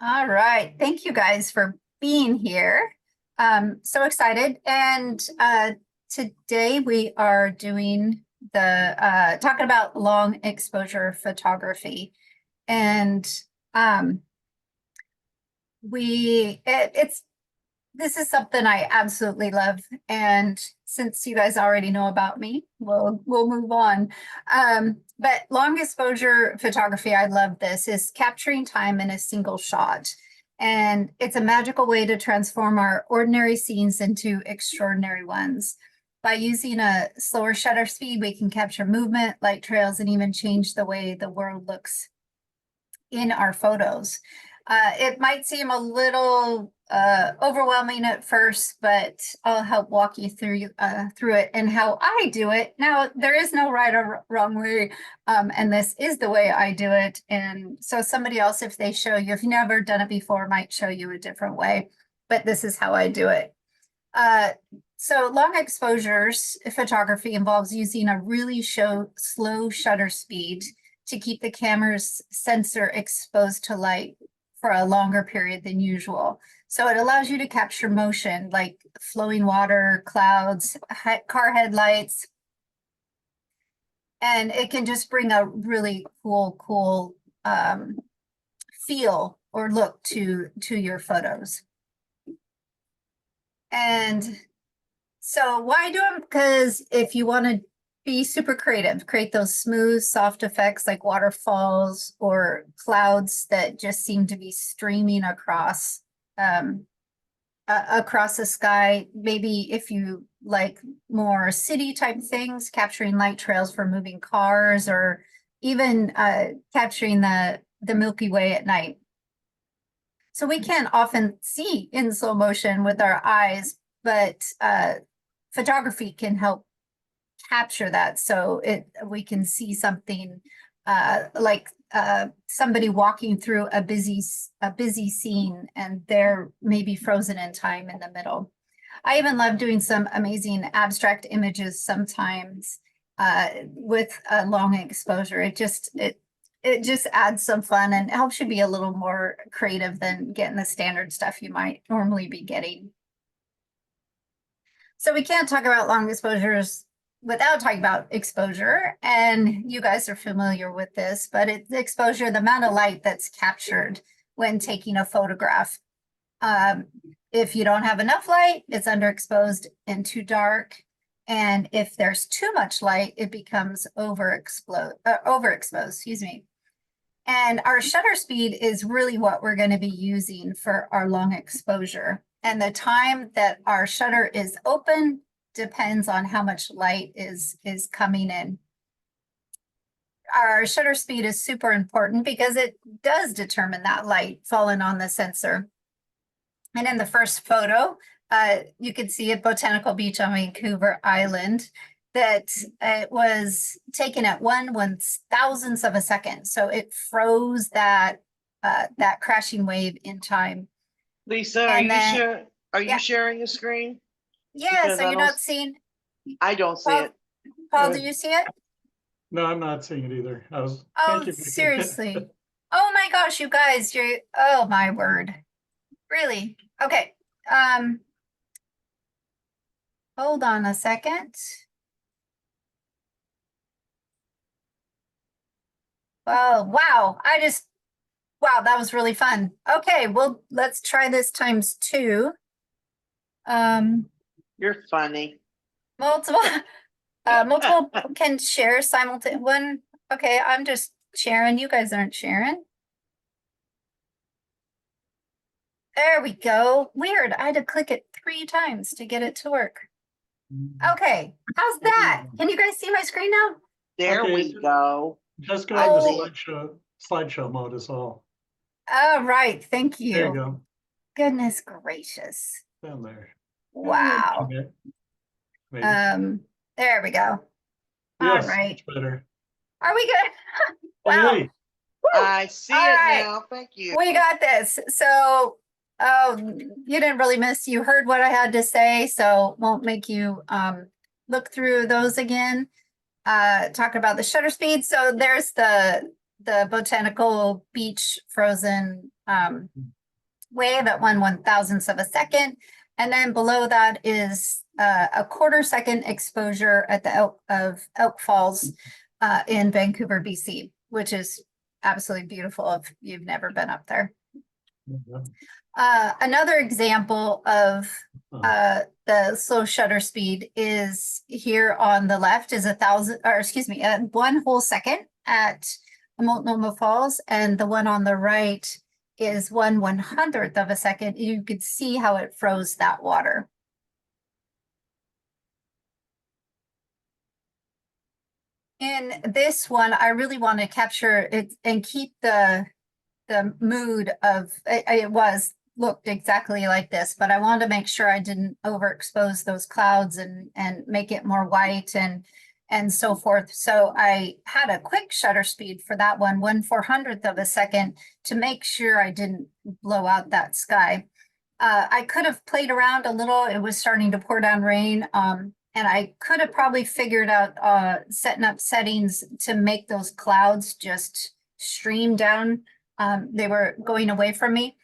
All right. Thank you guys for being here. So excited. And today we are doing the talking about long exposure photography. And it's this is something I absolutely love. And since you guys already know about me, we'll move on. But long exposure photography, I love this, is capturing time in a single shot. And it's a magical way to transform our ordinary scenes into extraordinary ones. By using a slower shutter speed, we can capture movement, light trails, and even change the way the world looks in our photos. It might seem a little overwhelming at first, but I'll help walk you through it and how I do it. Now, there is no right or wrong way, and this is the way I do it. And so somebody else, if they show you, if you've never done it before, might show you a different way, but this is how I do it. So long exposures photography involves using a really slow shutter speed to keep the camera's sensor exposed to light for a longer period than usual. So it allows you to capture motion like flowing water, clouds, car headlights. And it can just bring a really cool feel or look to your photos. And so why do them? Because if you want to be super creative, create those smooth, soft effects like waterfalls or clouds that just seem to be streaming across the sky. Maybe if you like more city type things, capturing light trails for moving cars, or even capturing the Milky Way at night. So we can't often see in slow motion with our eyes, but photography can help capture that, so we can see something like somebody walking through a busy scene, and they're maybe frozen in time in the middle. I even love doing some amazing abstract images sometimes with a long exposure. It just adds some fun and helps you be a little more creative than getting the standard stuff you might normally be getting. So we can't talk about long exposures without talking about exposure, and you guys are familiar with this, but it's exposure, the amount of light that's captured when taking a photograph. If you don't have enough light, it's underexposed and too dark. And if there's too much light, it becomes overexposed, excuse me. And our shutter speed is really what we're going to be using for our long exposure. And the time that our shutter is open depends on how much light is coming in. Our shutter speed is super important because it does determine that light falling on the sensor. And in the first photo, you can see at Botanical Beach on Vancouver Island that it was taken at 1/1000th of a second. So it froze that crashing wave in time. Lisa, are you sharing a screen? Yeah, Because so you're not seeing. I don't see it. Paul, do you see it? No, I'm not seeing it either. Oh, seriously. Oh my gosh, you guys, oh my word. Really? Okay. Hold on a second. Oh, wow. Wow, that was really fun. Okay, well, let's try this times 2. You're funny. Multiple can share simultaneously. One, okay, I'm just sharing. You guys aren't sharing. There we go. Weird. I had to click it 3 times to get it to work. Okay, how's that? Can you guys see my screen now? There we go. Just go to the slideshow mode is all. All right, thank you. There you go. Goodness gracious. Down there. Wow. Maybe. There we go. Yes, all right. Better. Are we good? Wow. Hey. I see it now. Thank you. We got this. So, you didn't really miss. You heard what I had to say, so won't make you look through those again. Talk about the shutter speed. So there's the the botanical beach frozen wave at 1/1000th of a second. And then below that is a 1/4 second exposure at the Elk Falls in Vancouver, BC, which is absolutely beautiful if you've never been up there. Another example of the slow shutter speed is here on the left is 1 whole second at Multnomah Falls, and the one on the right is 1/100th of a second. You could see how it froze that water. In this one, I really want to capture it and keep the mood of it looked exactly like this, but I wanted to make sure I didn't overexpose those clouds and make it more white and so forth. So I had a quick shutter speed for that one, 1/400th of a second, to make sure I didn't blow out that sky. I could have played around a little. It was starting to pour down rain. And I could have probably figured out setting up settings to make those clouds just stream down. They were going away from me.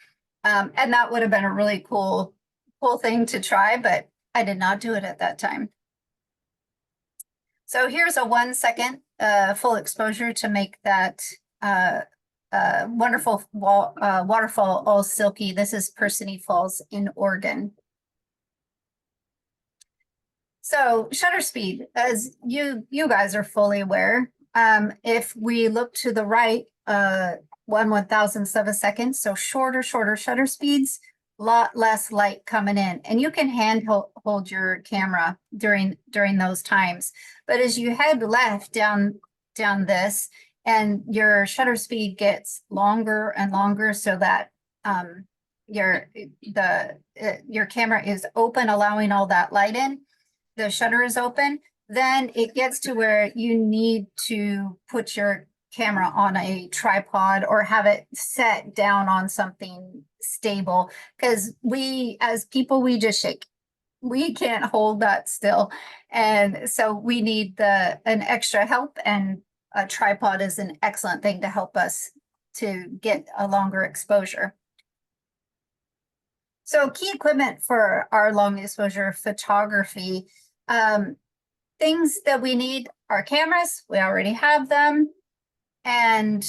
And that would have been a really cool thing to try, but I did not do it at that time. So here's a 1 second full exposure to make that wonderful waterfall all silky. This is Persimmon Falls in Oregon. So shutter speed, as you guys are fully aware, if we look to the right, 1/1000th of a second, so shorter shutter speeds, a lot less light coming in, and you can hold your camera during those times. But as you head left down this, and your shutter speed gets longer and longer, so that your camera is open, allowing all that light in. The shutter is open, then it gets to where you need to put your camera on a tripod or have it set down on something stable, because we as people, we just shake. We can't hold that still. And so we need an extra help, and a tripod is an excellent thing to help us to get a longer exposure. So key equipment for our long exposure photography. Things that we need are cameras. We already have them. And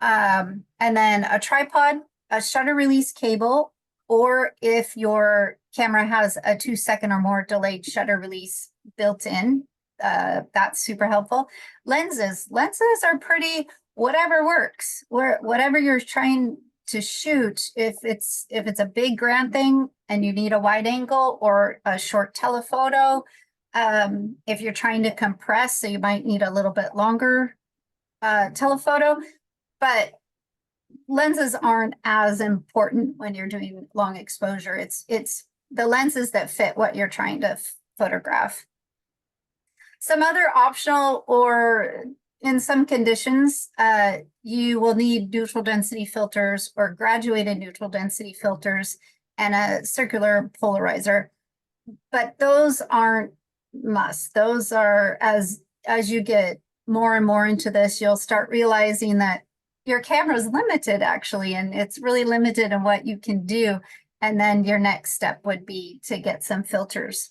then a tripod, a shutter release cable, or if your camera has a 2 second or more delayed shutter release built in, that's super helpful. Lenses are pretty, whatever works, whatever you're trying to shoot. If it's a big grand thing and you need a wide angle or a short telephoto, if you're trying to compress, so you might need a little bit longer telephoto, but lenses aren't as important when you're doing long exposure. It's the lenses that fit what you're trying to photograph. Some other optional, or in some conditions, you will need neutral density filters or graduated neutral density filters and a circular polarizer, but those aren't must. Those are, as you get more and more into this, you'll start realizing that your camera is limited, actually, and it's really limited in what you can do. And then your next step would be to get some filters.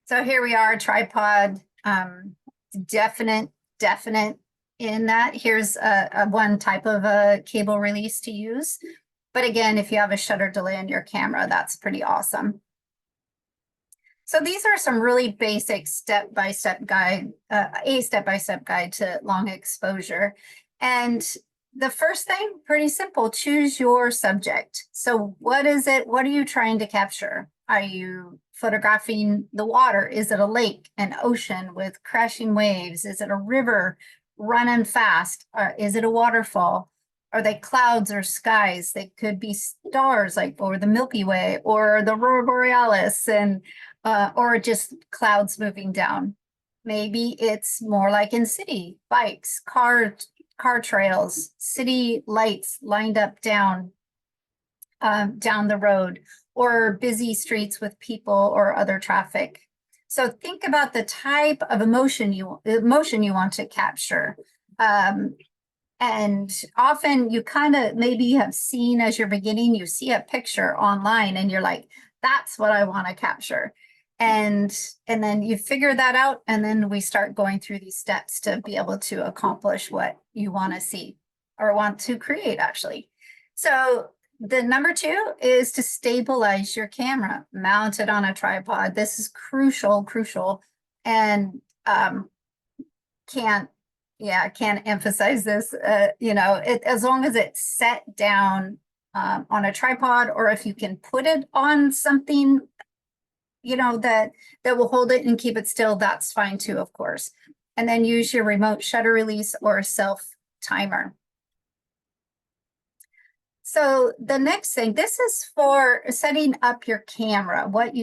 So here we are, tripod, definite in that. Here's a one type of a cable release to use. But again, if you have a shutter delay on your camera, that's pretty awesome. So these are some really basic step-by-step guide, a step-by-step guide to long exposure. And the first thing, pretty simple, choose your subject. So what is it? What are you trying to capture? Are you photographing the water? Is it a lake, an ocean with crashing waves? Is it a river running fast? Or is it a waterfall? Are they clouds or skies? They could be stars, like over the Milky Way or the Aurora Borealis, and or just clouds moving down. Maybe it's more like in city, bikes, car trails, city lights lined up down the road, or busy streets with people or other traffic. So think about the type of emotion you want to capture. And often you kind of maybe have seen as you're beginning, you see a picture online and you're like, that's what I want to capture. And then you figure that out, and then we start going through these steps to be able to accomplish what you want to see or want to create, actually. So the number 2 is to stabilize your camera, mount it on a tripod. This is crucial, and can't emphasize this. As long as it's set down on a tripod, or if you can put it on something that will hold it and keep it still, that's fine too, of course. And then use your remote shutter release or self timer. So the next thing, this is for setting up your camera, what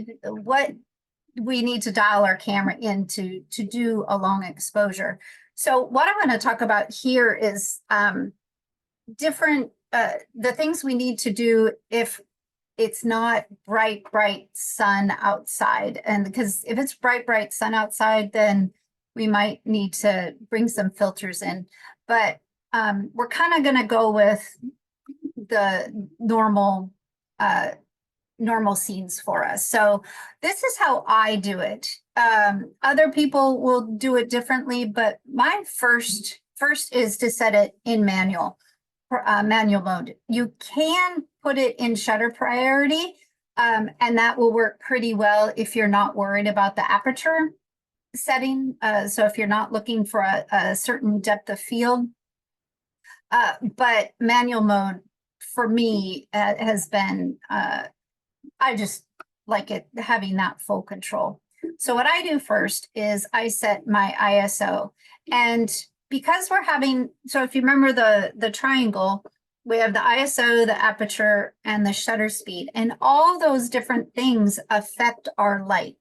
we need to dial our camera in to do a long exposure. So what I want to talk about here is different the things we need to do if it's not bright sun outside. And because if it's bright sun outside, then we might need to bring some filters in. But we're kind of going to go with the normal scenes for us. So this is how I do it. Other people will do it differently, but my first is to set it in manual mode. You can put it in shutter priority, and that will work pretty well if you're not worried about the aperture setting. So if you're not looking for a certain depth of field, but manual mode for me has been, I just like it having that full control. So what I do first is I set my ISO, and because we're having, so if you remember the triangle, we have the ISO, the aperture, and the shutter speed, and all those different things affect our light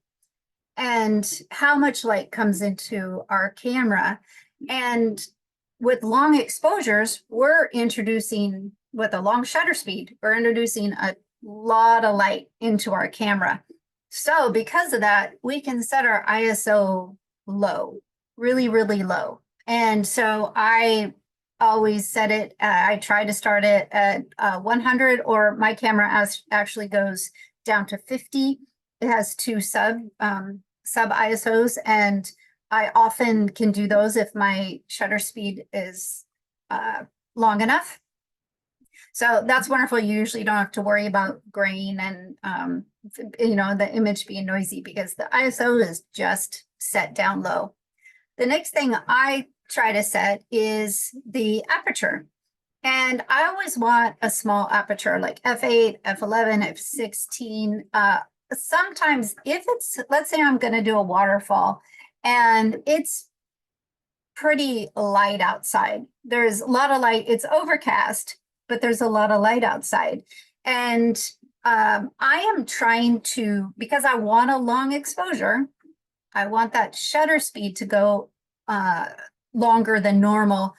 and how much light comes into our camera. And with long exposures, we're introducing, with a long shutter speed, we're introducing a lot of light into our camera. So because of that, we can set our ISO low, really low. And so I always set it, I try to start it at 100, or my camera actually goes down to 50. It has 2 sub ISOs, and I often can do those if my shutter speed is long enough. So that's wonderful. You usually don't have to worry about grain and the image being noisy, because the ISO is just set down low. The next thing I try to set is the aperture. And I always want a small aperture, like f8, f11, f16. Sometimes if it's, let's say I'm going to do a waterfall and it's pretty light outside, there's a lot of light, it's overcast, but there's a lot of light outside. And I am trying to, because I want a long exposure, I want that shutter speed to go longer than normal.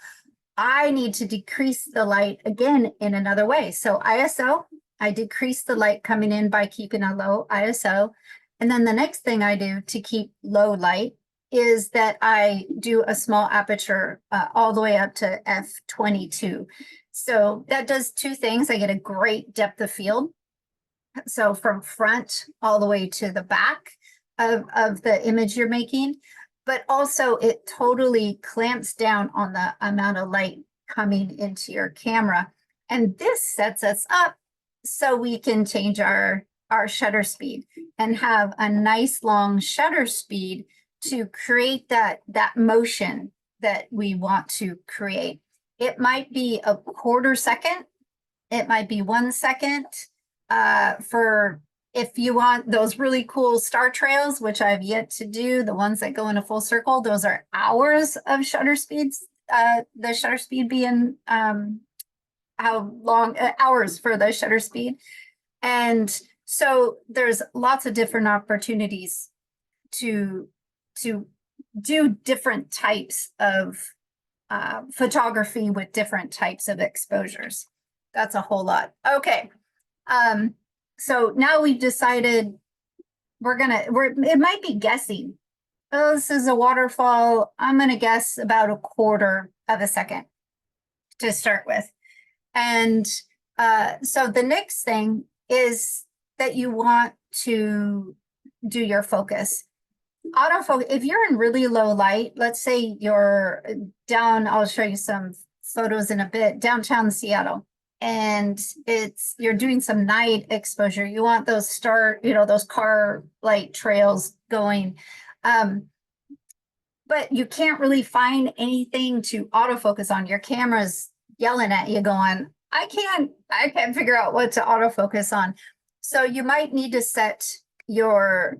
I need to decrease the light again in another way. So ISO, I decrease the light coming in by keeping a low ISO. And then the next thing I do to keep low light is that I do a small aperture all the way up to f22. So that does 2 things. I get a great depth of field. So from front all the way to the back of the image you're making, but also it totally clamps down on the amount of light coming into your camera. And this sets us up so we can change our shutter speed and have a nice long shutter speed to create that motion that we want to create. It might be a quarter second, it might be 1 second. For if you want those really cool star trails, which I've yet to do, the ones that go in a full circle, those are hours of shutter speeds. The shutter speed being how long, hours for the shutter speed. And so there's lots of different opportunities to do different types of photography with different types of exposures. That's a whole lot. Okay. So now we've decided it might be guessing. Oh, this is a waterfall. I'm going to guess about a quarter of a second. to start with. And so the next thing is that you want to do your focus. Autofocus, if you're in really low light, let's say you're down, I'll show you some photos in a bit, downtown Seattle, and you're doing some night exposure. You want those those car light trails going. But you can't really find anything to autofocus on. Your camera's yelling at you going, I can't figure out what to autofocus on. So you might need to set your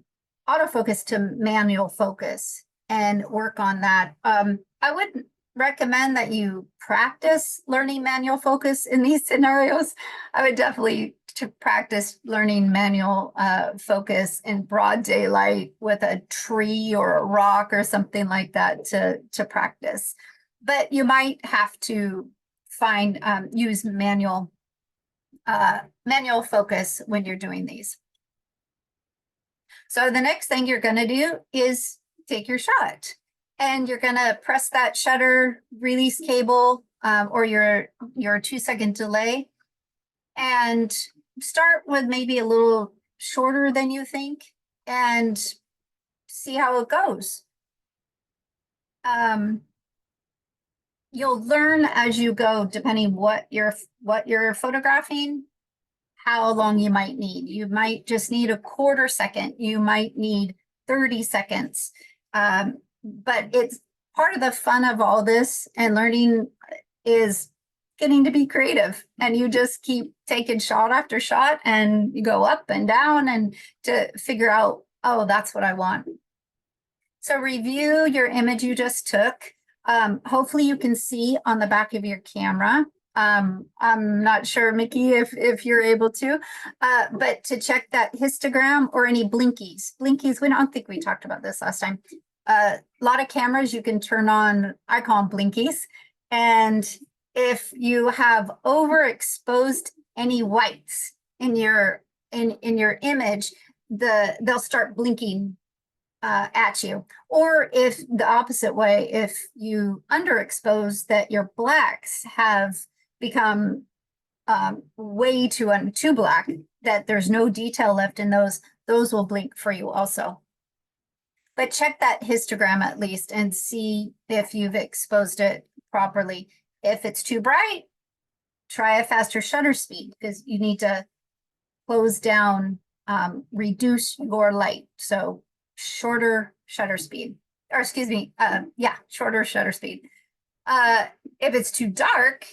autofocus to manual focus and work on that. I would recommend that you practice learning manual focus in these scenarios. I would definitely to practice learning manual focus in broad daylight with a tree or a rock or something like that to practice. But you might have to use manual focus when you're doing these. So the next thing you're going to do is take your shot, and you're going to press that shutter release cable or your 2-second delay, and start with maybe a little shorter than you think and see how it goes. You'll learn as you go, depending what you're photographing, how long you might need. You might just need a 1/4 second. You might need 30 seconds. But it's part of the fun of all this and learning is getting to be creative, and you just keep taking shot after shot and you go up and down and to figure out, oh, that's what I want. So review your image you just took. Hopefully you can see on the back of your camera. I'm not sure, Mickey, if you're able to, but to check that histogram or any blinkies. Blinkies, we don't think we talked about this last time. A lot of cameras you can turn on, I call them blinkies. And if you have overexposed any whites in your image, they'll start blinking at you. Or if the opposite way, if you underexpose, that your blacks have become way too black, that there's no detail left in those will blink for you also. But check that histogram at least and see if you've exposed it properly. If it's too bright, try a faster shutter speed, because you need to close down, reduce your light. So shorter shutter speed, or excuse me, shorter shutter speed. If it's too dark,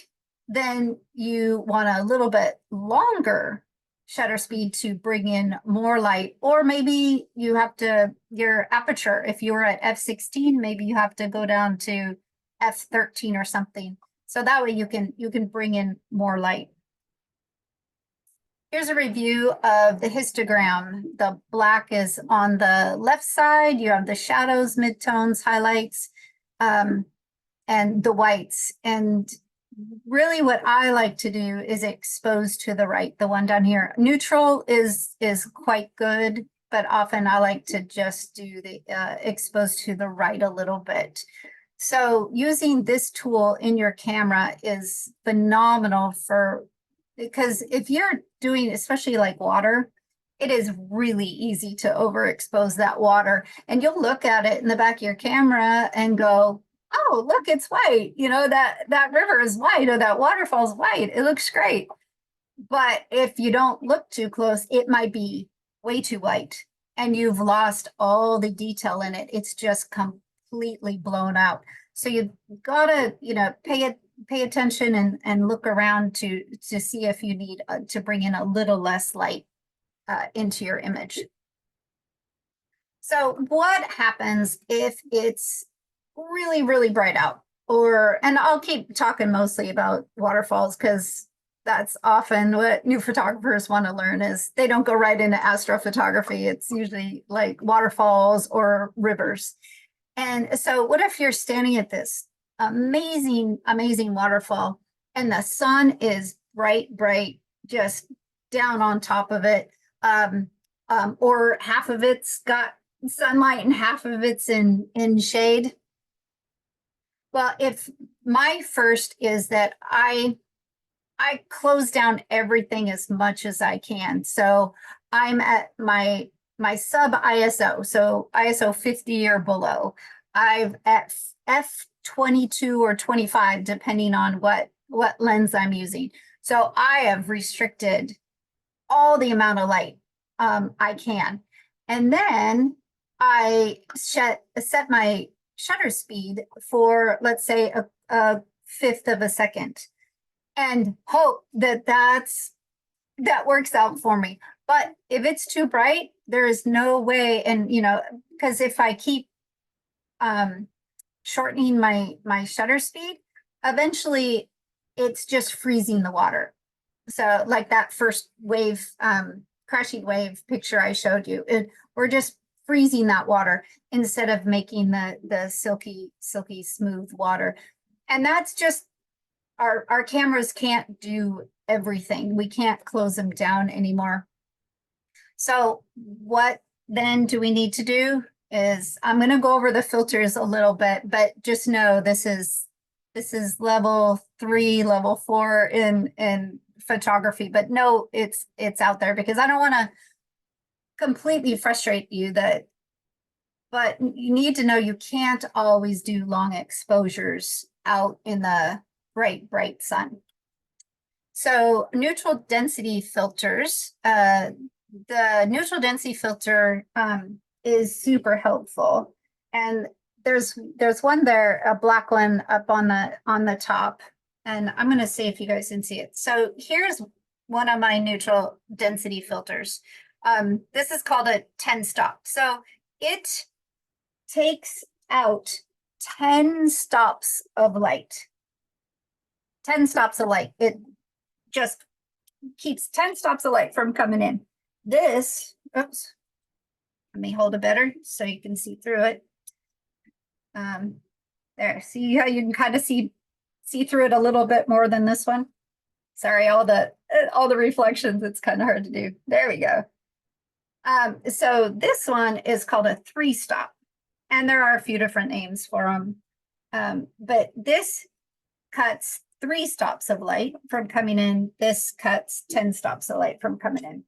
then you want a little bit longer shutter speed to bring in more light. Or maybe you have to, your aperture, if you were at f/16, maybe you have to go down to f/13 or something. So that way you can bring in more light. Here's a review of the histogram. The black is on the left side. You have the shadows, midtones, highlights, and the whites. And really what I like to do is expose to the right, the one down here. Neutral is quite good, but often I like to just do the expose to the right a little bit. So using this tool in your camera is phenomenal because if you're doing, especially like water, it is really easy to overexpose that water. And you'll look at it in the back of your camera and go, oh, look, it's white. You know, that river is white, or that waterfall is white. It looks great. But if you don't look too close, it might be way too white and you've lost all the detail in it. It's just completely blown out. So you've got to, pay attention and look around to see if you need to bring in a little less light into your image. So what happens if it's really, really bright out? And I'll keep talking mostly about waterfalls because that's often what new photographers want to learn, is they don't go right into astrophotography. It's usually like waterfalls or rivers. And so what if you're standing at this amazing, amazing waterfall and the sun is bright, just down on top of it, or half of it's got sunlight and half of it's in shade? Well, if my first is that I close down everything as much as I can. So I'm at my sub ISO, so ISO 50 or below. I've at f22 or 25, depending on what lens I'm using. So I have restricted all the amount of light I can. And then I set my shutter speed for, let's say, a fifth of a second, and hope that that works out for me. But if it's too bright, there is no way. And because if I keep shortening my shutter speed, eventually it's just freezing the water. So like that first wave, crashing wave picture I showed you, we're just freezing that water instead of making the silky smooth water. And that's just, our cameras can't do everything. We can't close them down anymore. So what then do we need to do is, I'm going to go over the filters a little bit, but just know this is level 3, level 4 in photography, but no, it's out there, because I don't want to completely frustrate you, but you need to know you can't always do long exposures out in the bright sun. So neutral density filters, the neutral density filter is super helpful. And there's one there, a black one up on the top. And I'm going to see if you guys can see it. So here's one of my neutral density filters. This is called a 10 stop. So it takes out 10 stops of light. 10 stops of light. It just keeps 10 stops of light from coming in. This, oops, let me hold it better so you can see through it. There, see how you can kind of see through it a little bit more than this one. Sorry, all the reflections, it's kind of hard to do. There we go. So this one is called a 3 stop, and there are a few different names for them. But this cuts 3 stops of light from coming in. This cuts 10 stops of light from coming in.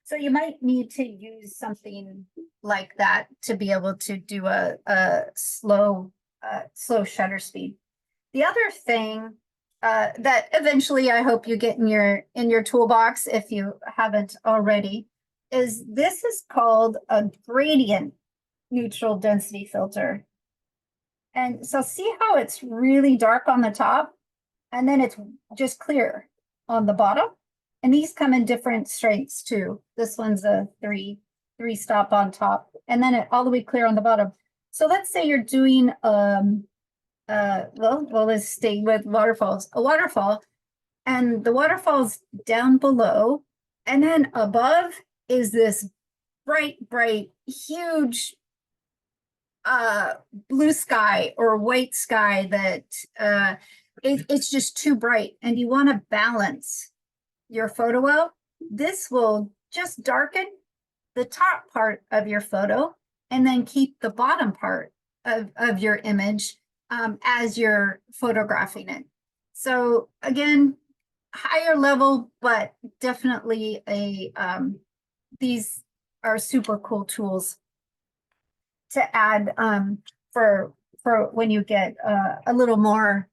So you might need to use something like that to be able to do a slow shutter speed. The other thing that eventually I hope you get in your toolbox, if you haven't already, is this is called a gradient neutral density filter. And so see how it's really dark on the top, and then it's just clear on the bottom. And these come in different strengths too. This one's a 3 stop on top, and then all the way clear on the bottom. So let's say you're doing well, let's stay with waterfalls. A waterfall, and the waterfall's down below, and then above is this bright, huge blue sky or white sky that it's just too bright, and you want to balance your photo well. This will just darken the top part of your photo and then keep the bottom part of your image as you're photographing it. So again, higher level, but definitely these are super cool tools to add for when you get a little more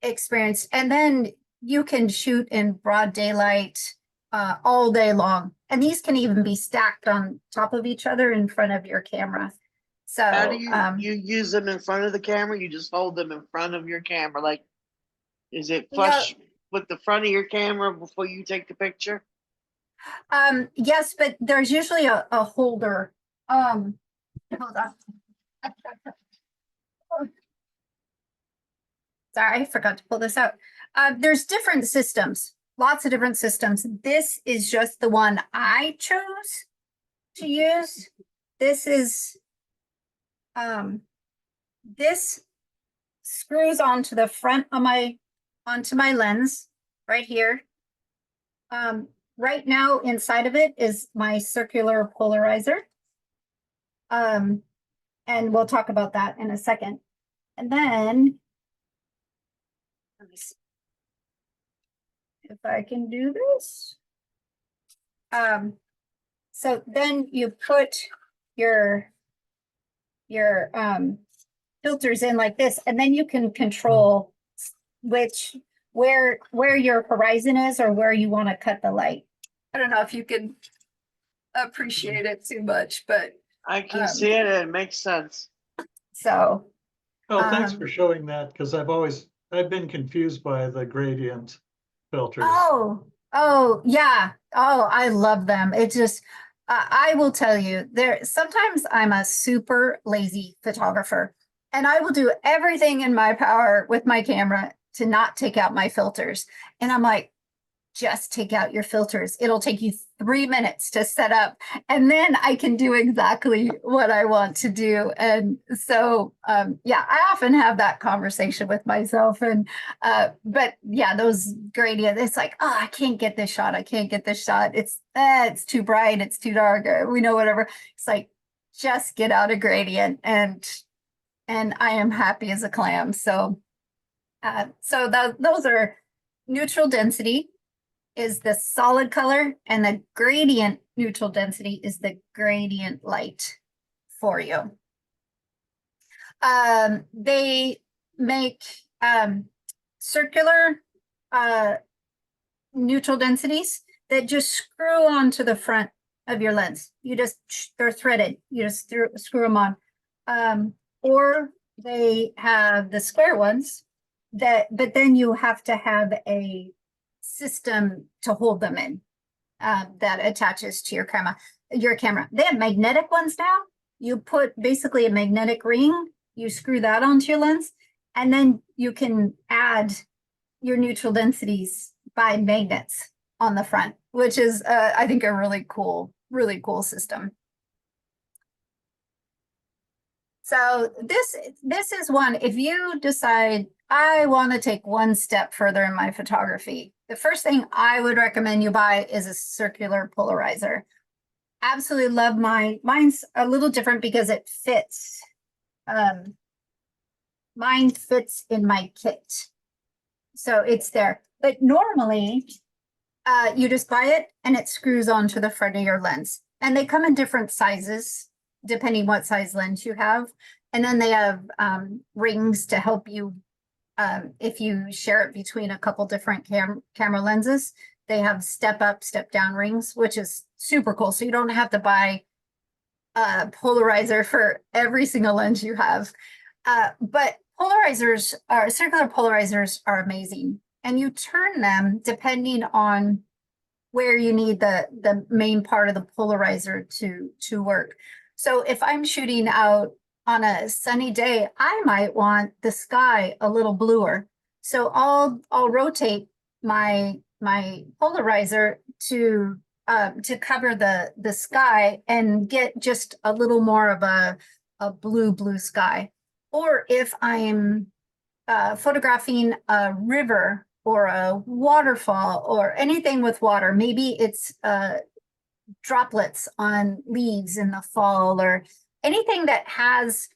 experience. And then you can shoot in broad daylight all day long. And these can even be stacked on top of each other in front of your camera. So how do you use them in front of the camera? You just hold them in front of your camera. Like, is it flush with the front of your camera before you take the picture? Yes, but there's usually a holder. Hold on. Sorry, I forgot to pull this out. There's different systems, lots of different systems. This is just the one I chose to use. This is, this screws onto the front of onto my lens right here. Right now inside of it is my circular polarizer. And we'll talk about that in a second. And then, let me see if I can do this. So then you put your filters in like this, and then you can control where your horizon is or where you want to cut the light. I don't know if you can appreciate it too much, but I can see it and it makes sense. so Oh, thanks for showing that, because I've been confused by the gradient filters. oh yeah, oh, I love them. It just I will tell you, sometimes I'm a super lazy photographer, and I will do everything in my power with my camera to not take out my filters. And I'm like, just take out your filters. It'll take you 3 minutes to set up, and then I can do exactly what I want to do. And so, yeah, I often have that conversation with myself. And, but yeah, those gradients, it's like, oh, I can't get this shot. I can't get this shot. It's too bright. It's too dark. We know whatever. It's like, just get out a gradient, and I am happy as a clam. So, those are neutral density is the solid color, and the gradient neutral density is the gradient light for you. They make circular neutral densities that just screw onto the front of your lens. They're threaded. You just screw them on. Or they have the square ones but then you have to have a system to hold them in that attaches to your camera. They have magnetic ones now. You put basically a magnetic ring, you screw that onto your lens, and then you can add your neutral densities by magnets on the front, which is I think a really cool system. So this is one, if you decide I want to take one step further in my photography, the first thing I would recommend you buy is a circular polarizer. Absolutely love mine. Mine's a little different because it fits. Mine fits in my kit. So it's there. But normally, you just buy it and it screws onto the front of your lens. And they come in different sizes, depending what size lens you have. And then they have rings to help you if you share it between a couple different camera lenses. They have step up, step down rings, which is super cool. So you don't have to buy a polarizer for every single lens you have. But circular polarizers are amazing. And you turn them depending on where you need the main part of the polarizer to work. So if I'm shooting out on a sunny day, I might want the sky a little bluer. So I'll rotate my polarizer to cover the sky and get just a little more of a blue sky. Or if I'm photographing a river or a waterfall or anything with water, maybe it's droplets on leaves in the fall, or anything that has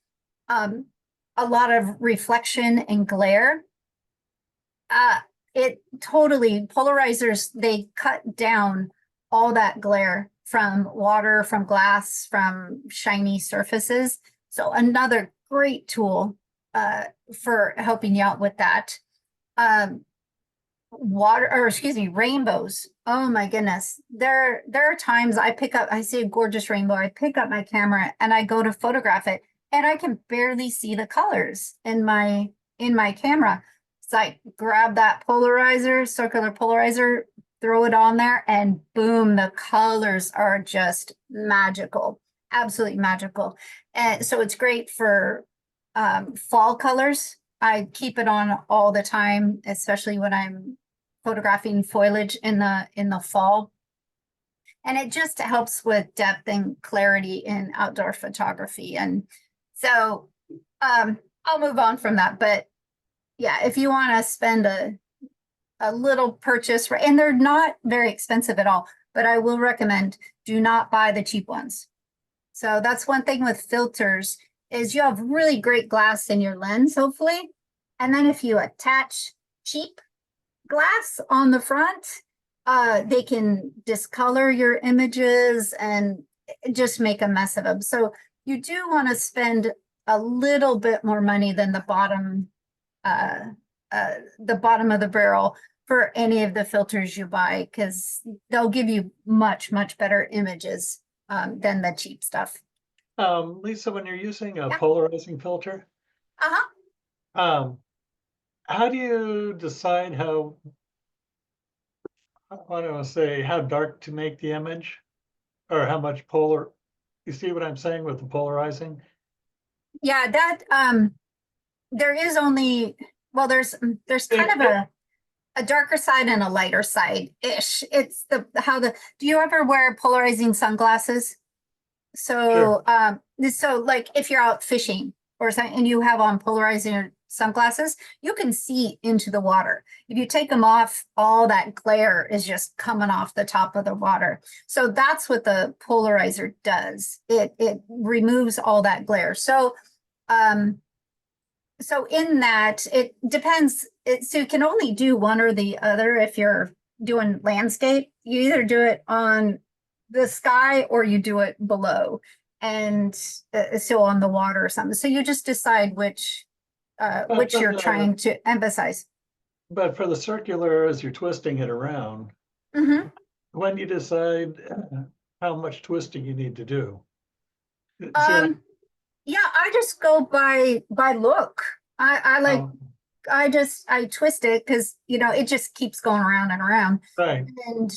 a lot of reflection and glare. Polarizers, they cut down all that glare from water, from glass, from shiny surfaces. So another great tool for helping you out with that. Rainbows. Oh my goodness. There are times I see a gorgeous rainbow, I pick up my camera and I go to photograph it, and I can barely see the colors in my camera. So I grab that circular polarizer, throw it on there, and boom, the colors are just magical, absolutely magical. And so it's great for fall colors. I keep it on all the time, especially when I'm photographing foliage in the fall. And it just helps with depth and clarity in outdoor photography. And so I'll move on from that. But yeah, if you want to spend a little purchase, and they're not very expensive at all, but I will recommend, do not buy the cheap ones. So that's one thing with filters, is you have really great glass in your lens, hopefully. And then if you attach cheap glass on the front, they can discolor your images and just make a mess of them. So you do want to spend a little bit more money than the bottom of the barrel for any of the filters you buy, because they'll give you much, much better images than the cheap stuff. Lisa, when you're using a Yeah. polarizing filter, Uh-huh. how do you decide how, I don't want to say how dark to make the image, or how much polar, you see what I'm saying with the polarizing? Yeah, that there is only, well, there's kind of a darker side and a lighter side ish. It's do you ever wear polarizing sunglasses? So so like if you're out fishing or something and you have on polarizing sunglasses, you can see into the water. If you take them off, all that glare is just coming off the top of the water. So that's what the polarizer does. It removes all that glare. So so in that, it depends. So you can only do one or the other. If you're doing landscape, you either do it on the sky or you do it below, and so on the water or something. So you just decide which you're trying to emphasize. But for the circular, as you're twisting it around, Mm-hmm. when you decide how much twisting you need to do? See what Yeah, I just go by look. I like oh, I twist it because it just keeps going around and around. right. And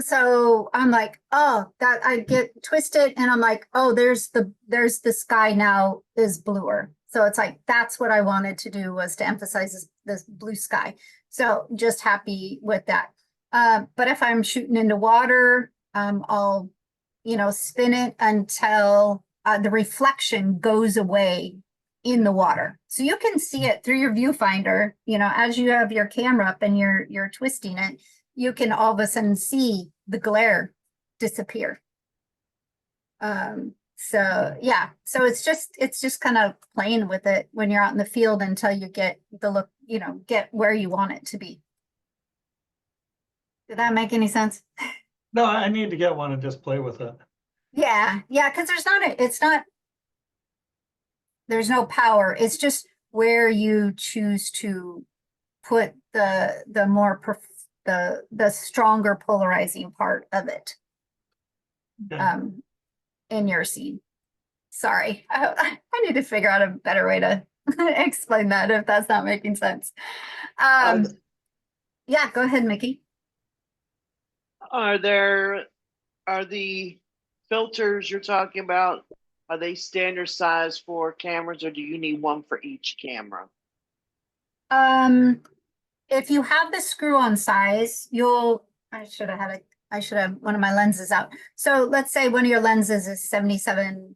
so I'm like, oh, that I get twisted, and I'm like, oh, there's the sky now is bluer. So it's like that's what I wanted to do, was to emphasize this blue sky. So just happy with that. But if I'm shooting into water, I'll spin it until the reflection goes away in the water. So you can see it through your viewfinder, as you have your camera up and you're twisting it, you can all of a sudden see the glare disappear. So yeah, so it's just kind of playing with it when you're out in the field until you get the look, get where you want it to be. Did that make any sense? No, I need to get one and just play with it. Yeah, because there's no power. It's just where you choose to put the stronger polarizing part of it Okay. in your scene. Sorry, I need to figure out a better way to explain that if that's not making sense. Are, Yeah, go ahead, Mickey. are the filters you're talking about, are they standard size for cameras, or do you need one for each camera? If you have the screw-on size, I should have one of my lenses out. So let's say one of your lenses is 77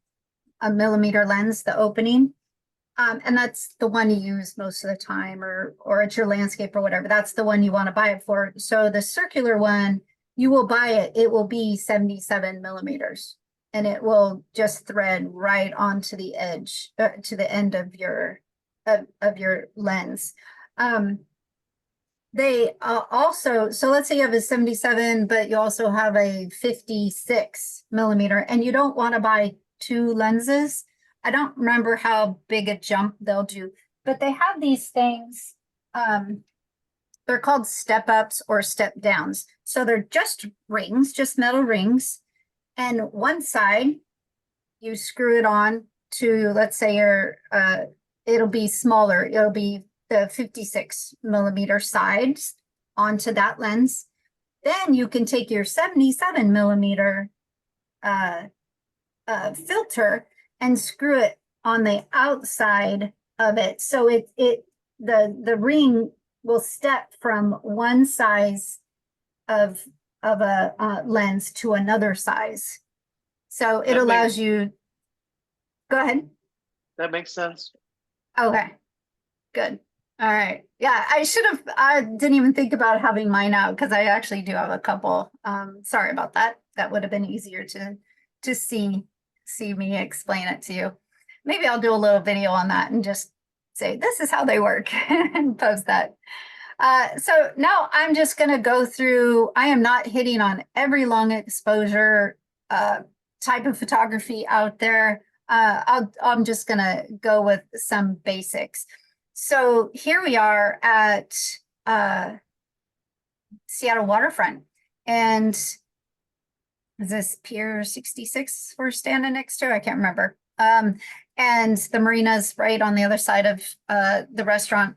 a millimeter lens, the opening. And that's the one you use most of the time, or it's your landscape or whatever. That's the one you want to buy it for. So the circular one, you will buy it. It will be 77 millimeters, and it will just thread right onto the edge, to the end of your lens. They also, so let's say you have a 77, but you also have a 56 millimeter, and you don't want to buy two lenses. I don't remember how big a jump they'll do, but they have these things. They're called step ups or step downs. So they're just rings, just metal rings. And one side, you screw it on to, let's say it'll be smaller. It'll be the 56 millimeter sides onto that lens. Then you can take your 77 millimeter filter and screw it on the outside of it. So the ring will step from one size of a lens to another size. So it allows you, go ahead. That makes sense. Okay, good. All right. Yeah, I didn't even think about having mine out because I actually do have a couple. Sorry about that. That would have been easier to see me explain it to you. maybe I'll do a little video on that and just say, this is how they work and post that. So now I'm just going to go through, I am not hitting on every long exposure type of photography out there. I'm just going to go with some basics. So here we are at Seattle waterfront, and is this Pier 66 we're standing next to? I can't remember. And the marina's right on the other side of the restaurant.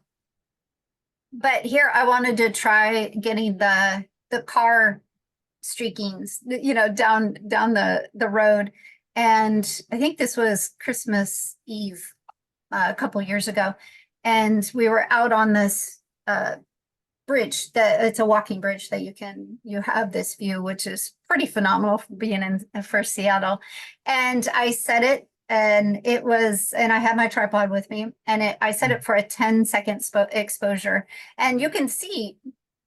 But here I wanted to try getting the car streakings, you know, down the road. And I think this was Christmas Eve a couple years ago. And we were out on this bridge that it's a walking bridge that you have this view, which is pretty phenomenal for being in for Seattle. And I set it, and I had my tripod with me, and I set it for a 10-second exposure. And you can see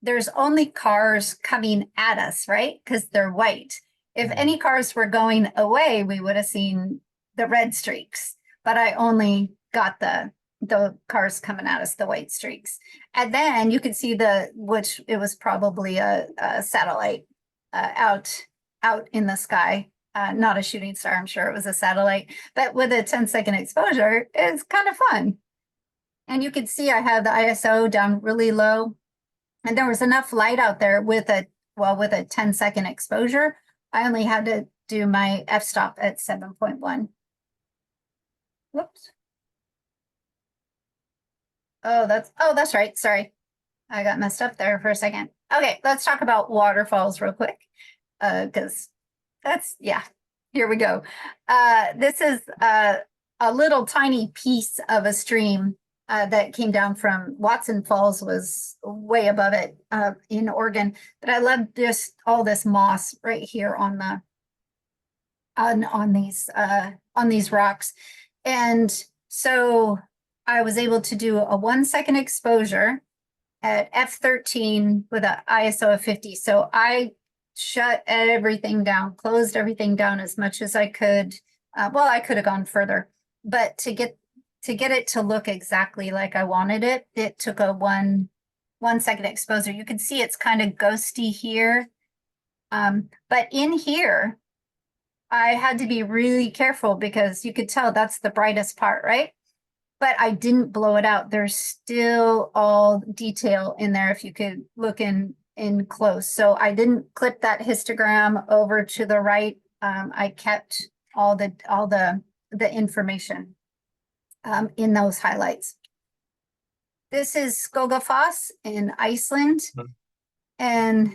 there's only cars coming at us, right? Because they're white. If any cars were going away, we would have seen the red streaks, but I only got the cars coming at us, the white streaks. And then you could see which it was probably a satellite out in the sky, not a shooting star. I'm sure it was a satellite, but with a 10-second exposure, it's kind of fun. And you can see I have the ISO down really low, and there was enough light out there with a 10-second exposure. I only had to do my f-stop at 7.1. Whoops. Oh, that's right. Sorry. I got messed up there for a second. Okay, let's talk about waterfalls real quick. Because here we go. This is a little tiny piece of a stream that came down from Watson Falls, was way above it in Oregon. But I love all this moss right here on these rocks. And so I was able to do a 1-second exposure at f13 with an ISO of 50. So I shut everything down, closed everything down as much as I could. Well, I could have gone further, but to get it to look exactly like I wanted it, it took a 1-second exposure. You can see it's kind of ghosty here. But in here, I had to be really careful because you could tell that's the brightest part, right? But I didn't blow it out. There's still all detail in there if you could look in close. So I didn't clip that histogram over to the right. I kept all the information in those highlights. This is Skogafoss in Iceland, and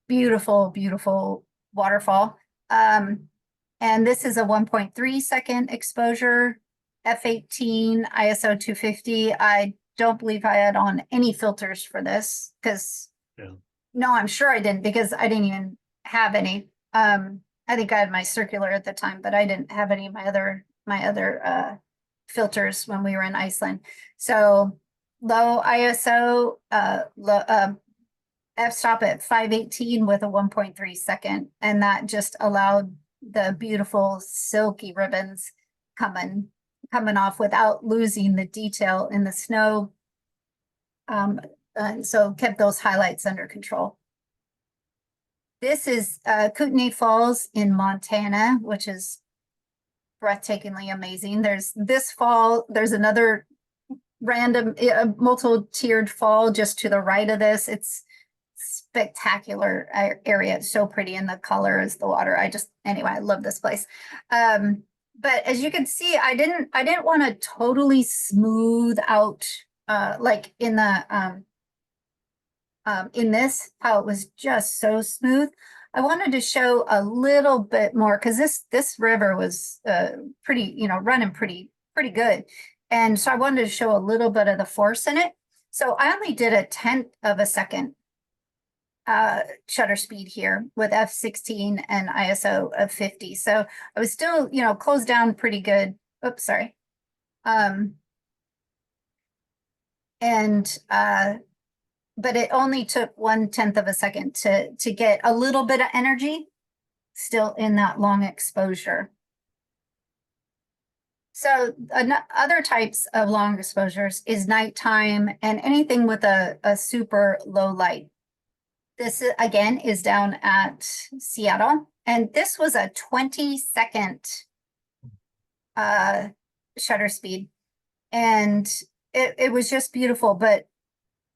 beautiful, beautiful waterfall. And this is a 1.3-second exposure. F18, ISO 250. I don't believe I had on any filters for this because no, I'm sure I didn't, because I didn't even have any. I think I had my circular at the time, but I didn't have any of my other filters when we were in Iceland. So low ISO, f-stop at 518 with a 1.3 second, and that just allowed the beautiful silky ribbons coming off without losing the detail in the snow. And so kept those highlights under control. This is Kootenai Falls in Montana, which is breathtakingly amazing. There's this fall, there's another random multi-tiered fall just to the right of this. It's spectacular area. It's so pretty, and the color is the water. Anyway, I love this place. But as you can see, I didn't want to totally smooth out like in the in this, how it was just so smooth. I wanted to show a little bit more because this river was pretty, running pretty good. And so I wanted to show a little bit of the force in it. So I only did a 1/10 of a second shutter speed here with f16 and ISO of 50. So I was still, closed down pretty good. Oops, sorry. But it only took 1/10 of a second to get a little bit of energy still in that long exposure. So other types of long exposures is nighttime and anything with a super low light. This again is down at Seattle, and this was a 20-second shutter speed, and it was just beautiful. But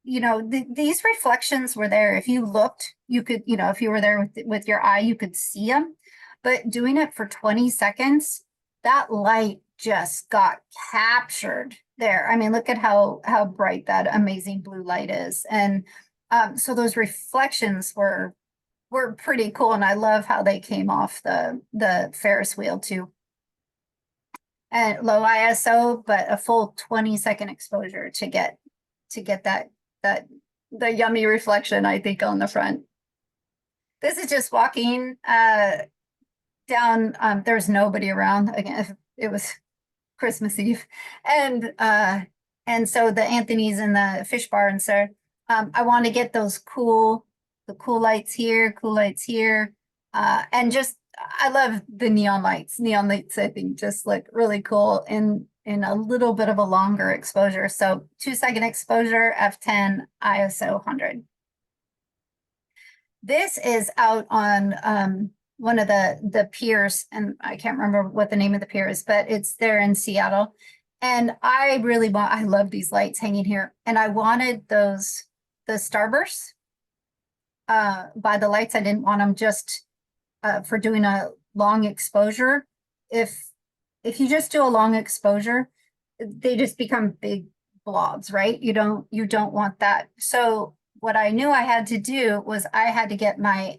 you know, these reflections were there. If you looked, you could, you know, if you were there with your eye, you could see them. But doing it for 20 seconds, that light just got captured there. I mean, look at how bright that amazing blue light is. And so those reflections were pretty cool. And I love how they came off the Ferris wheel too. And low ISO, but a full 20-second exposure to get that the yummy reflection, I think, on the front. This is just walking down. There's nobody around. Again, it was Christmas Eve, and so the Anthony's and the Fish Bar, and so I want to get those cool lights here, and just I love the neon lights. Neon lights, I think, just look really cool in a little bit of a longer exposure. So 2-second exposure, f10, ISO 100. This is out on one of the piers, and I can't remember what the name of the pier is, but it's there in Seattle. And I love these lights hanging here. And I wanted the starbursts by the lights. I didn't want them just for doing a long exposure. If you just do a long exposure, they just become big blobs, right? You don't want that. So what I knew I had to do was I had to get my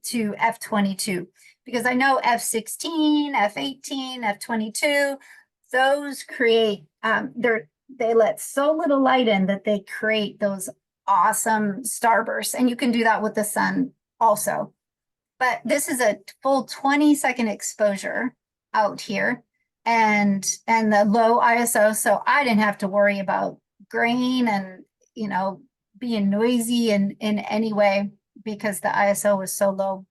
to f22, because I know f16, f18, f22, those create they let so little light in that they create those awesome starbursts, and you can do that with the sun also. But this is a full 20-second exposure out here, and the low ISO, so I didn't have to worry about grain and, you know, being noisy in any way, because the ISO was so low.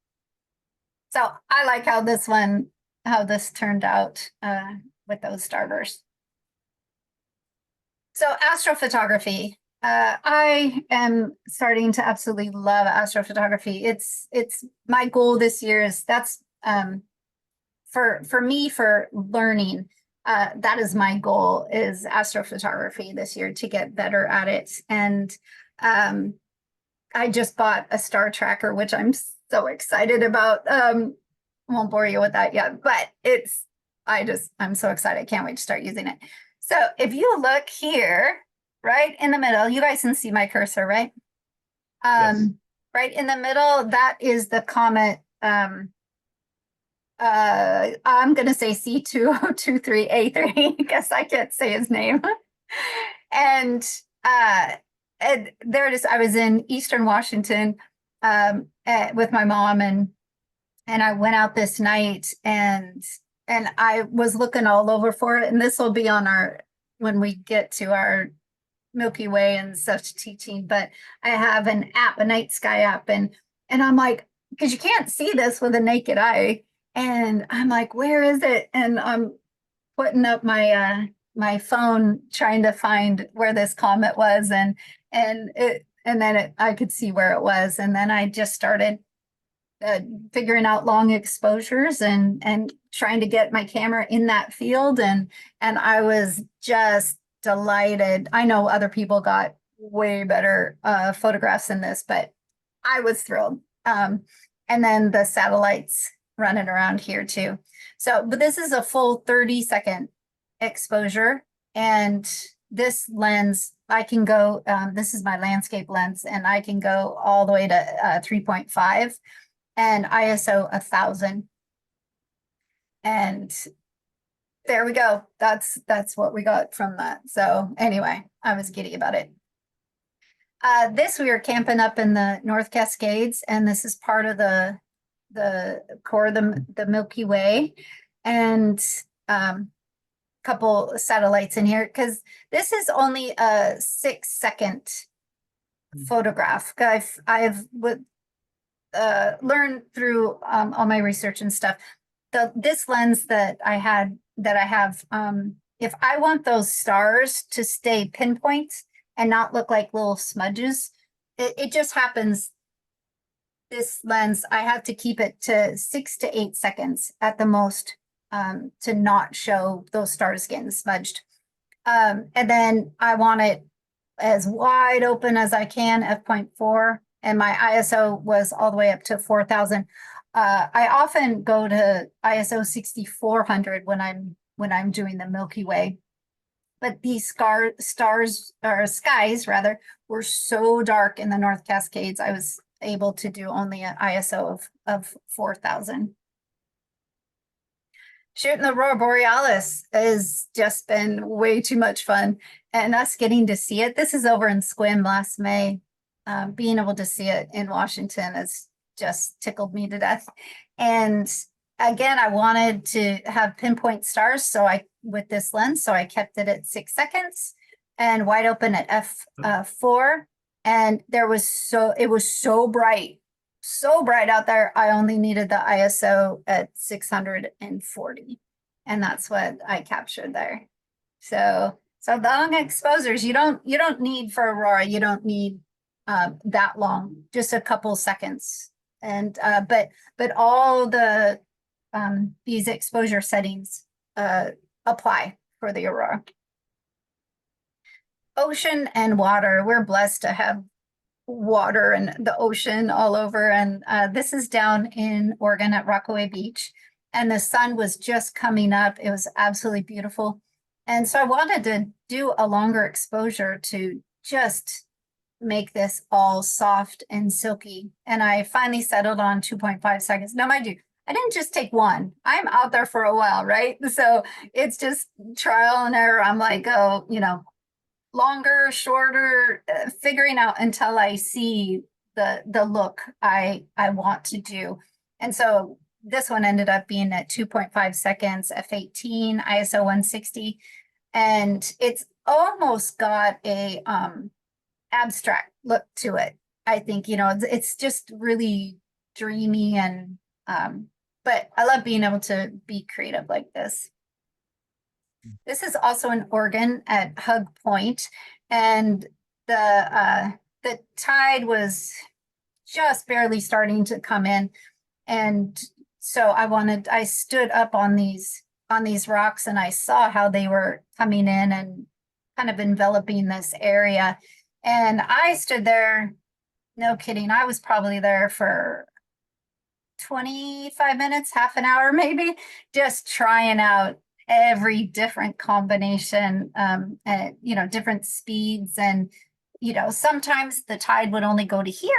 So I like how this turned out with those starbursts. So astrophotography. I am starting to absolutely love astrophotography. It's my goal this year is for me, for learning, that is my goal, is astrophotography this year, to get better at it. And I just bought a star tracker, which I'm so excited about. Won't bore you with that yet, but I'm so excited. I can't wait to start using it. So if you look here, right in the middle, you guys can see my cursor, right? Yes. Right in the middle, that is the comet. I'm going to say C2023A3 because I can't say his name. And there it is. I was in Eastern Washington with my mom, and I went out this night, and I was looking all over for it. And this will be on when we get to our Milky Way and such teaching, but I have an app, a night sky app, and I'm like, because you can't see this with a naked eye, and I'm like, where is it? And I'm putting up my my phone trying to find where this comet was, and then I could see where it was, and then I just started figuring out long exposures and trying to get my camera in that field, and I was just delighted. I know other people got way better photographs than this, but I was thrilled. And then the satellites running around here too. So, but this is a full 30-second exposure, and this lens, I can go, this is my landscape lens, and I can go all the way to 3.5 and ISO 1000. And there we go. That's what we got from that. So anyway, I was giddy about it. We were camping up in the North Cascades, and this is part of the core of the Milky Way, and couple satellites in here, because this is only a 6-second photograph. I've learned through all my research and stuff this lens that I have, if I want those stars to stay pinpoints and not look like little smudges, it just happens. This lens, I have to keep it to 6 to 8 seconds at the most, to not show those stars getting smudged. And then I want it as wide open as I can, f.4, and my ISO was all the way up to 4,000. I often go to ISO 6400 when I'm doing the Milky Way, but these stars or skies rather were so dark in the North Cascades, I was able to do only an ISO of 4,000. Shooting the Aurora Borealis has just been way too much fun, and us getting to see it. This is over in Squim last May. Being able to see it in Washington has just tickled me to death. And again, I wanted to have pinpoint stars, so with this lens, so I kept it at 6 seconds and wide open at f4. And it was so bright out there. I only needed the ISO at 640, and that's what I captured there. So long exposures, you don't need for Aurora, you don't need that long, just a couple seconds. And but all the these exposure settings apply for the Aurora. Ocean and water, we're blessed to have water and the ocean all over. And this is down in Oregon at Rockaway Beach, and the sun was just coming up. It was absolutely beautiful. And so I wanted to do a longer exposure to just make this all soft and silky. And I finally settled on 2.5 seconds. Now, mind you, I didn't just take one. I'm out there for a while, right? So it's just trial and error. I'm like, oh, longer, shorter, figuring out until I see the look I want to do. And so this one ended up being at 2.5 seconds, f18, ISO 160, and it's almost got a abstract look to it. I think, it's just really dreamy, and but I love being able to be creative like this. This is also in Oregon at Hug Point, and the tide was just barely starting to come in, and so I stood up on these rocks, and I saw how they were coming in and kind of enveloping this area, and I stood there, no kidding, I was probably there for 25 minutes, half an hour maybe, just trying out every different combination, different speeds. And, sometimes the tide would only go to here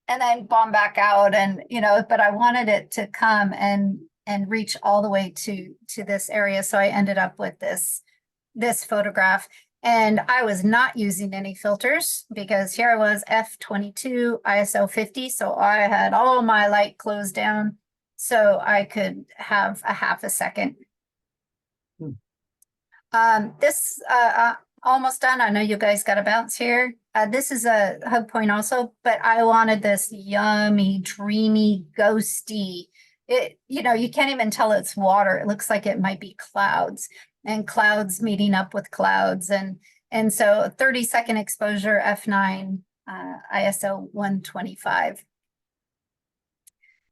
and then bomb back out, and, but I wanted it to come and reach all the way to this area. So I ended up with this photograph, and I was not using any filters because here I was f22, ISO 50. So I had all my light closed down so I could have a half a second. This almost done. I know you guys got to bounce here. This is a Hug Point also, but I wanted this yummy, dreamy, ghosty. You can't even tell it's water. It looks like it might be clouds, and clouds meeting up with clouds. And so 30-second exposure, f9, ISO 125.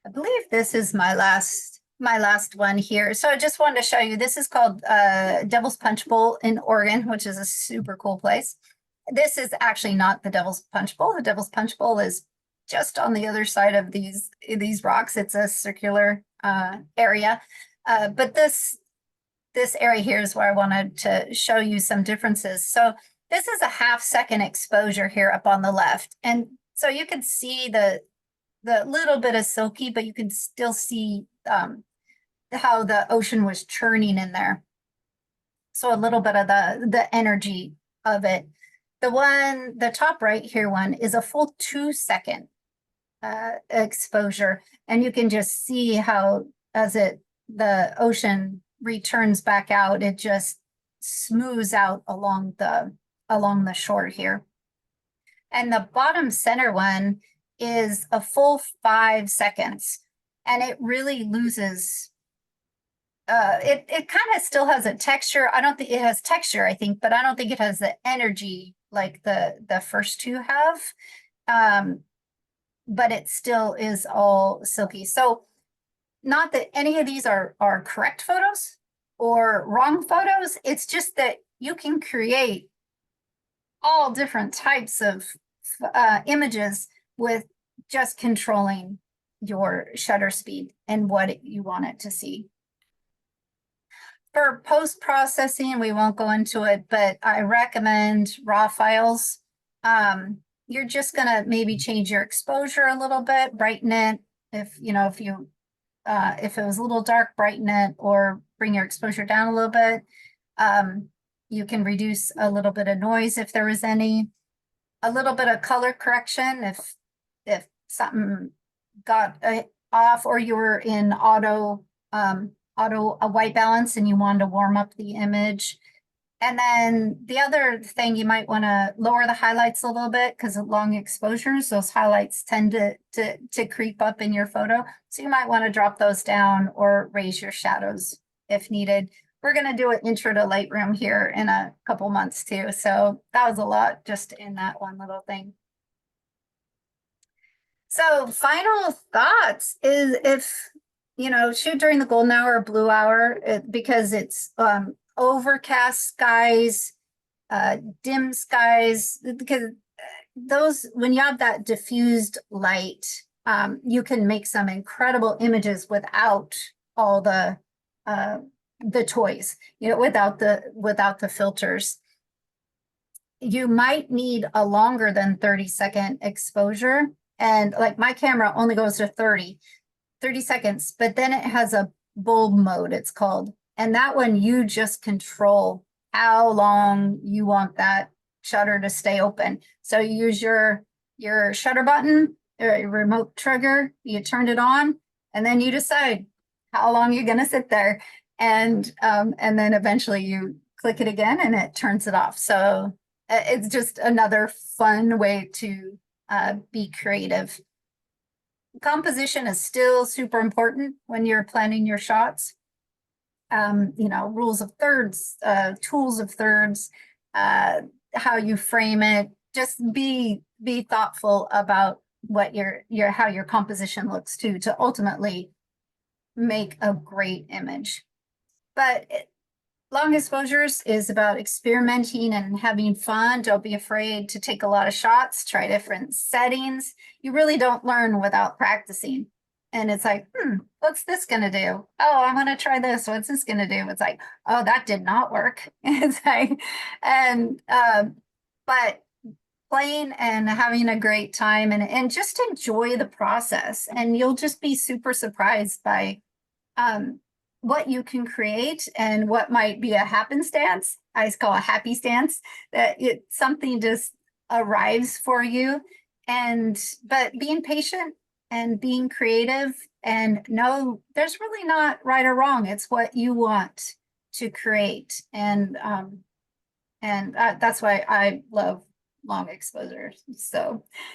I believe this is my last one here. So I just wanted to show you, this is called Devil's Punch Bowl in Oregon, which is a super cool place. This is actually not the Devil's Punch Bowl. The Devil's Punch Bowl is just on the other side of these rocks. It's a circular area. But this area here is where I wanted to show you some differences. So this is a half-second exposure here up on the left. And so you can see the little bit of silky, but you can still see how the ocean was churning in there. So a little bit of the energy of it. The top right here one is a full 2-second exposure. And you can just see how as the ocean returns back out, it just smooths out along the shore here. And the bottom center one is a full 5 seconds, and it really loses it kind of still has a texture. I don't think it has texture, I think, but I don't think it has the energy like the first two have. But it still is all silky. So not that any of these are correct photos or wrong photos. It's just that you can create all different types of images with just controlling your shutter speed and what you want it to see. For post-processing, we won't go into it, but I recommend raw files. You're just gonna maybe change your exposure a little bit, brighten it. If it was a little dark, brighten it, or bring your exposure down a little bit. You can reduce a little bit of noise if there was any. A little bit of color correction if something got off, or you were in auto white balance and you wanted to warm up the image. And then the other thing, you might want to lower the highlights a little bit, because of long exposures, those highlights tend to creep up in your photo. So you might want to drop those down or raise your shadows if needed. We're going to do an intro to Lightroom here in a couple months too. So that was a lot just in that one little thing. So final thoughts is, if, shoot during the golden hour or blue hour, because it's overcast skies, dim skies, because those, when you have that diffused light, you can make some incredible images without all the toys, without the filters. You might need a longer than 30-second exposure. And like my camera only goes to 30 seconds, but then it has a bulb mode, it's called. And that one, you just control how long you want that shutter to stay open. So you use your shutter button or your remote trigger, you turn it on, and then you decide how long you're gonna sit there. And then eventually you click it again and it turns it off. So it's just another fun way to be creative. Composition is still super important when you're planning your shots. Rules of thirds, tools of thirds, how you frame it. Just be thoughtful about what how your composition looks too, to ultimately make a great image. But long exposures is about experimenting and having fun. Don't be afraid to take a lot of shots, try different settings. You really don't learn without practicing. And it's like, what's this gonna do? Oh, I'm gonna try this. What's this gonna do? It's like, oh, that did not work. It's like, but playing and having a great time and just enjoy the process, and you'll just be super surprised by what you can create and what might be a happenstance. I call a happy stance, that something just arrives for you. But being patient and being creative, and no, there's really not right or wrong. It's what you want to create. And that's why I love long exposures. So